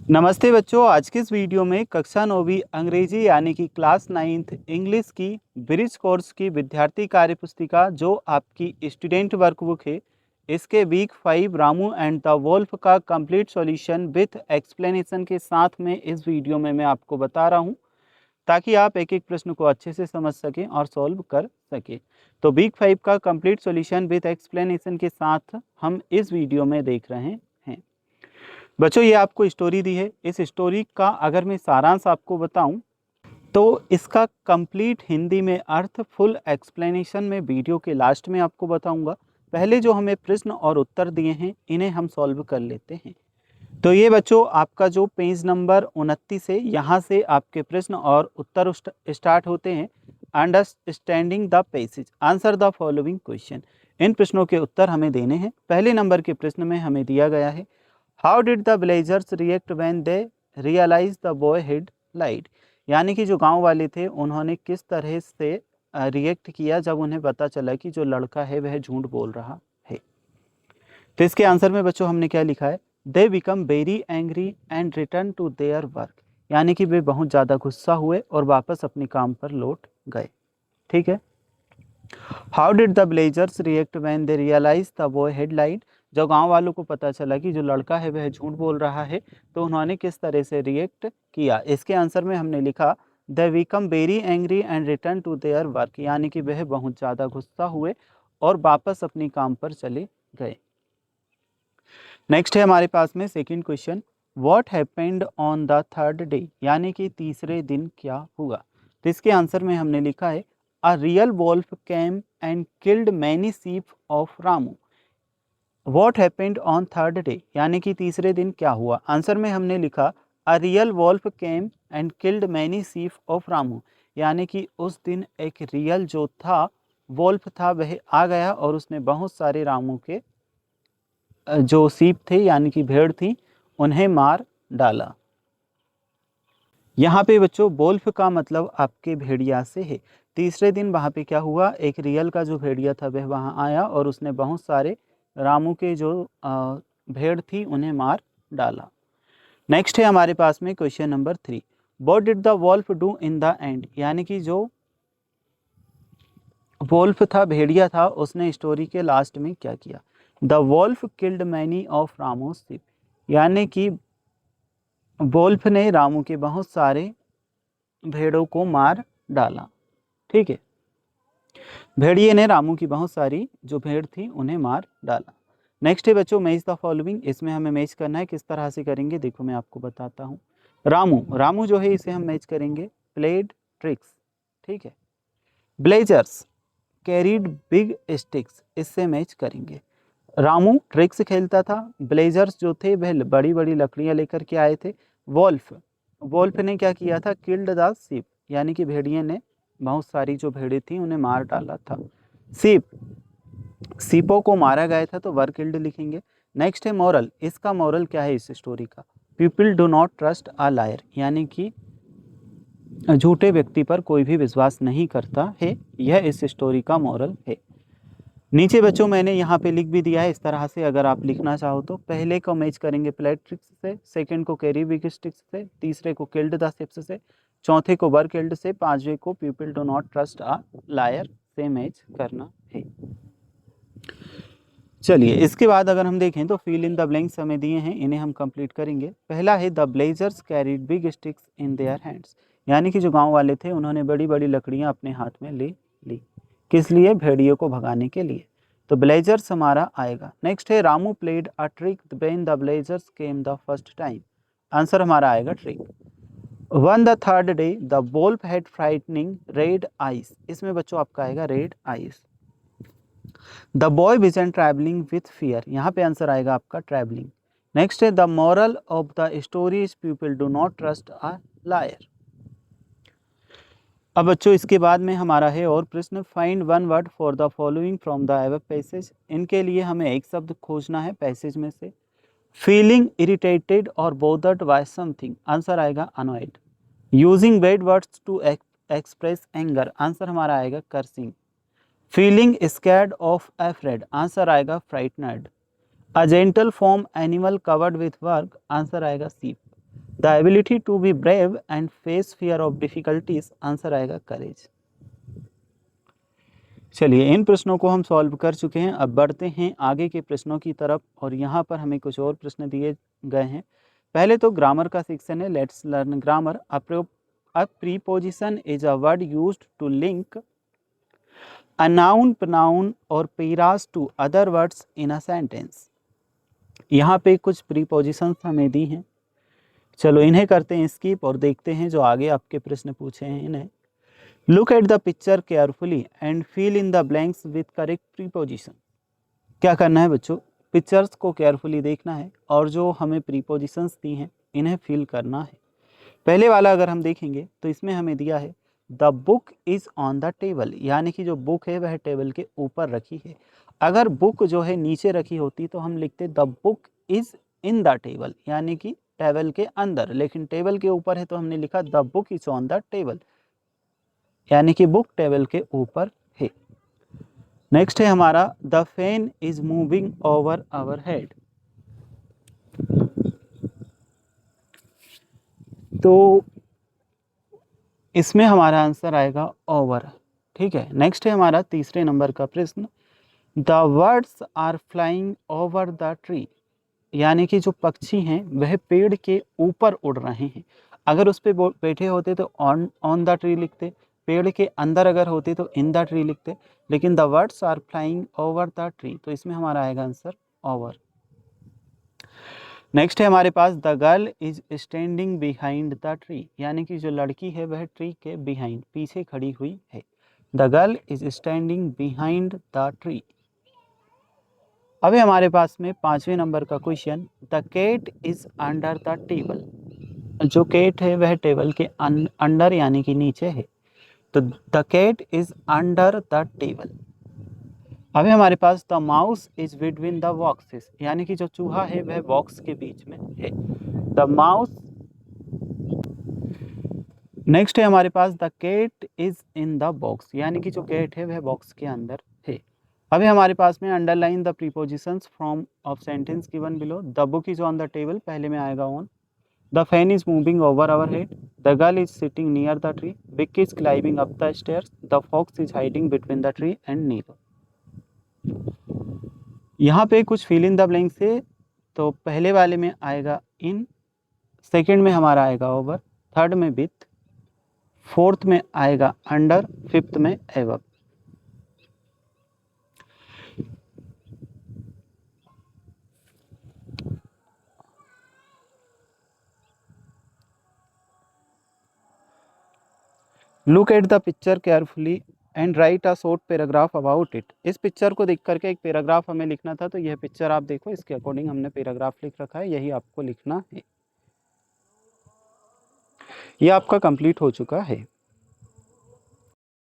नमस्ते बच्चों, आज के इस वीडियो में कक्षा 9वीं अंग्रेजी यानी कि क्लास 9th इंग्लिश की ब्रिज कोर्स की विद्यार्थी कार्य पुस्तिका जो आपकी स्टूडेंट वर्कबुक है, इसके week 5 Ramu and the wolf का कंप्लीट सॉल्यूशन विथ एक्सप्लेनेशन के साथ में इस वीडियो में मैं आपको बता रहा हूं, ताकि आप एक एक प्रश्न को अच्छे से समझ सकें और सॉल्व कर सकें। तो वीक 5 का कंप्लीट सॉल्यूशन विथ एक्सप्लेनेशन के साथ हम इस वीडियो में देख रहे हैं। बच्चों, ये आपको स्टोरी दी है। इस स्टोरी का अगर मैं सारांश आपको बताऊं तो इसका कंप्लीट हिंदी में अर्थ फुल एक्सप्लेनेशन में वीडियो के लास्ट में आपको बताऊंगा। पहले जो हमें प्रश्न और उत्तर दिए हैं इन्हें हम सॉल्व कर लेते हैं। तो ये बच्चों आपका जो पेज नंबर 29 है, यहाँ से आपके प्रश्न और उत्तर स्टार्ट होते हैं। Understanding the passage, answer the following question. इन प्रश्नों के उत्तर हमें देने हैं। पहले नंबर के प्रश्न में हमें दिया गया है, how did the villagers react when they realise the boy had lied. यानी कि जो गांव वाले थे उन्होंने किस तरह से रिएक्ट किया जब उन्हें पता चला कि जो लड़का है वह झूठ बोल रहा है। तो इसके आंसर में बच्चों हमने क्या लिखा है, they become very angry and return to their work. यानी कि वे बहुत ज़्यादा गुस्सा हुए और वापस अपने काम पर लौट गए। ठीक है। How did the villagers react when they realise the boy had lied. जब गांव वालों को पता चला कि जो लड़का है वह झूठ बोल रहा है तो उन्होंने किस तरह से रिएक्ट किया। इसके आंसर में हमने लिखा, they become very angry and return to their work. यानी कि वह बहुत ज़्यादा गुस्सा हुए और वापस अपनी काम पर चले गए। नेक्स्ट है हमारे पास में second question, what happened on the third day. यानी कि तीसरे दिन क्या हुआ। तो इसके आंसर में हमने लिखा है, a real wolf came and killed many sheep of Ramu. What happened on third day, यानी कि तीसरे दिन क्या हुआ। आंसर में हमने लिखा, a real wolf came and killed many sheep of Ramu. यानी कि उस दिन एक रियल जो था वॉल्फ था वह आ गया और उसने बहुत सारे रामू के जो सीप थे यानी कि भेड़ थी उन्हें मार डाला। यहाँ पे बच्चों वोल्फ का मतलब आपके भेड़िया से है। तीसरे दिन वहाँ पे क्या हुआ, एक रियल का जो भेड़िया था वह वहाँ आया और उसने बहुत सारे रामू के जो भेड़ थी उन्हें मार डाला। नेक्स्ट है हमारे पास में question number 3, what did the wolf do in the end. यानी कि जो वोल्फ था भेड़िया था उसने स्टोरी के लास्ट में क्या किया। The wolf killed many of Ramu's sheep. यानी कि वोल्फ ने रामू के बहुत सारे भेड़ों को मार डाला। ठीक है, भेड़िए ने रामू की बहुत सारी जो भेड़ थी उन्हें मार डाला। नेक्स्ट है बच्चों मैच द फॉलोइंग। इसमें हमें मैच करना है, किस तरह से करेंगे देखो मैं आपको बताता हूँ। रामू जो है इसे हम मैच करेंगे प्लेड ट्रिक्स। ठीक है। ब्लेजर्स कैरीड बिग स्टिक्स, इससे मैच करेंगे। रामू ट्रिक्स खेलता था, ब्लेजर्स जो थे वह बड़ी बड़ी लकड़ियां लेकर के आए थे। वोल्फ ने क्या किया था, किल्ड द सीप। यानी कि भेड़िए ने बहुत सारी जो भेड़ें थी उन्हें मार डाला था। सीपों को मारा गया था तो वर किल्ड लिखेंगे। नेक्स्ट है मॉरल। इसका मॉरल क्या है इस स्टोरी का, people do not trust a liar. यानी कि झूठे व्यक्ति पर कोई भी विश्वास नहीं करता है, यह इस स्टोरी का मॉरल है। नीचे बच्चों मैंने यहाँ पे लिख भी दिया है इस तरह से, अगर आप लिखना चाहो तो पहले को मैच करेंगे प्लेट ट्रिक्स से, सेकंड को कैरी बिग स्टिक्स से, तीसरे को किल्ड द शिप्स से, चौथे को वर किल्ड से, पांचवे को people do not trust a liar से मैच करना है। चलिए इसके बाद अगर हम देखें तो फिल इन द ब्लैंक्स हमें दिए हैं, इन्हें हम कंप्लीट करेंगे। पहला है, the blazers carried big sticks in their hands. यानी कि जो गांव वाले थे उन्होंने बड़ी बड़ी लकड़ियां अपने हाथ में ले ली। किस लिए, भेड़ियों को भगाने के लिए। तो ब्लेजर्स हमारा आएगा। नेक्स्ट है, Ramu played a trick when the blazers came the first time. Answer हमारा आएगा trick. One the third day the Wolff had frightening red ice. इसमें बच्चों आपका आएगा रेड आइस। द बॉय बिजन ट्रैवलिंग विथ फियर। यहाँ पे आंसर आएगा आपका ट्रैवलिंग। नेक्स्ट है, the moral of the story is people do not trust a liar. अब बच्चों इसके बाद में हमारा है और प्रश्न, find one word for the following from the above passage. इनके लिए हमें एक शब्द खोजना है पैसेज में से। फीलिंग इरिटेटेड और बोदर्ड बाय समथिंग। आंसर आएगा annoyed. Using bad words to express anger. Answer हमारा आएगा cursing. Feeling scared of afraid. Answer आएगा frightened. A gentle farm animal covered with work. Answer आएगा sheep. The ability to be brave and face fear of difficulties, answer आएगा courage. चलिए इन प्रश्नों को हम solve कर चुके हैं। अब बढ़ते हैं आगे के प्रश्नों की तरफ और यहाँ पर हमें कुछ और प्रश्न दिए गए हैं। पहले तो ग्रामर का सेक्शन है, let's learn grammar. A preposition is a word used to link a noun, pronoun और phrases to other words in a sentence. यहाँ पे कुछ प्रीपोजिशंस हमें दी हैं, चलो इन्हें करते हैं स्किप और देखते हैं जो आगे आपके प्रश्न पूछे हैं इन्हें। Look at the picture carefully and fill in the blanks with correct preposition. क्या करना है बच्चों, पिक्चर्स को केयरफुली देखना है और जो हमें प्रीपोजिशंस दी हैं इन्हें फिल करना है। पहले वाला अगर हम देखेंगे तो इसमें हमें दिया है the book is on the table, यानी कि जो बुक है वह टेबल के ऊपर रखी है। अगर बुक जो है नीचे रखी होती तो हम लिखते the book is in the table, यानी कि टेबल के अंदर, लेकिन टेबल के ऊपर है तो हमने लिखा the book is on the table, यानी कि बुक टेबल के ऊपर है। नेक्स्ट है हमारा the fan is moving over our head. तो इसमें हमारा आंसर आएगा ओवर, ठीक है। नेक्स्ट है हमारा तीसरे नंबर का प्रश्न, the words are flying over the tree, यानी कि जो पक्षी हैं वह पेड़ के ऊपर उड़ रहे हैं। अगर उस पर बैठे होते तो ऑन द ट्री लिखते, पेड़ के अंदर अगर होते तो इन द ट्री लिखते, लेकिन the words are flying over the tree, तो इसमें हमारा आएगा आंसर ओवर। नेक्स्ट है हमारे पास the girl is standing behind the tree, यानी कि जो लड़की है वह ट्री के बिहाइंड पीछे खड़ी हुई है। The girl is standing behind the tree. अभी हमारे पास में पांचवें नंबर का question, the cat is under the table, जो कैट है वह टेबल के अंडर यानी कि नीचे है, तो the cat is under the table. अभी हमारे पास the mouse is between the boxes, यानी कि जो चूहा है वह बॉक्स के बीच में है, द माउस। नेक्स्ट है हमारे पास the cat is in the box, यानी कि जो कैट है वह बॉक्स के अंदर है। अभी हमारे पास में underline the prepositions from of sentence given below, the book is on the table पहले में आएगा on, the fan is moving over our head, the girl is sitting near the tree, Vick is climbing up the stairs, the fox is hiding between the tree and nilo. यहाँ पे कुछ fill in the blanks है, तो पहले वाले में आएगा इन, second में हमारा आएगा ओवर, थर्ड में विथ, फोर्थ में आएगा अंडर, फिफ्थ में above. Look at the picture carefully and right a short paragraph about it. इस पिक्चर को देख करके एक पैराग्राफ हमें लिखना था, तो यह पिक्चर आप देखो, इसके अकॉर्डिंग हमने पैराग्राफ लिख रखा है, यही आपको लिखना है। यह आपका कंप्लीट हो चुका है।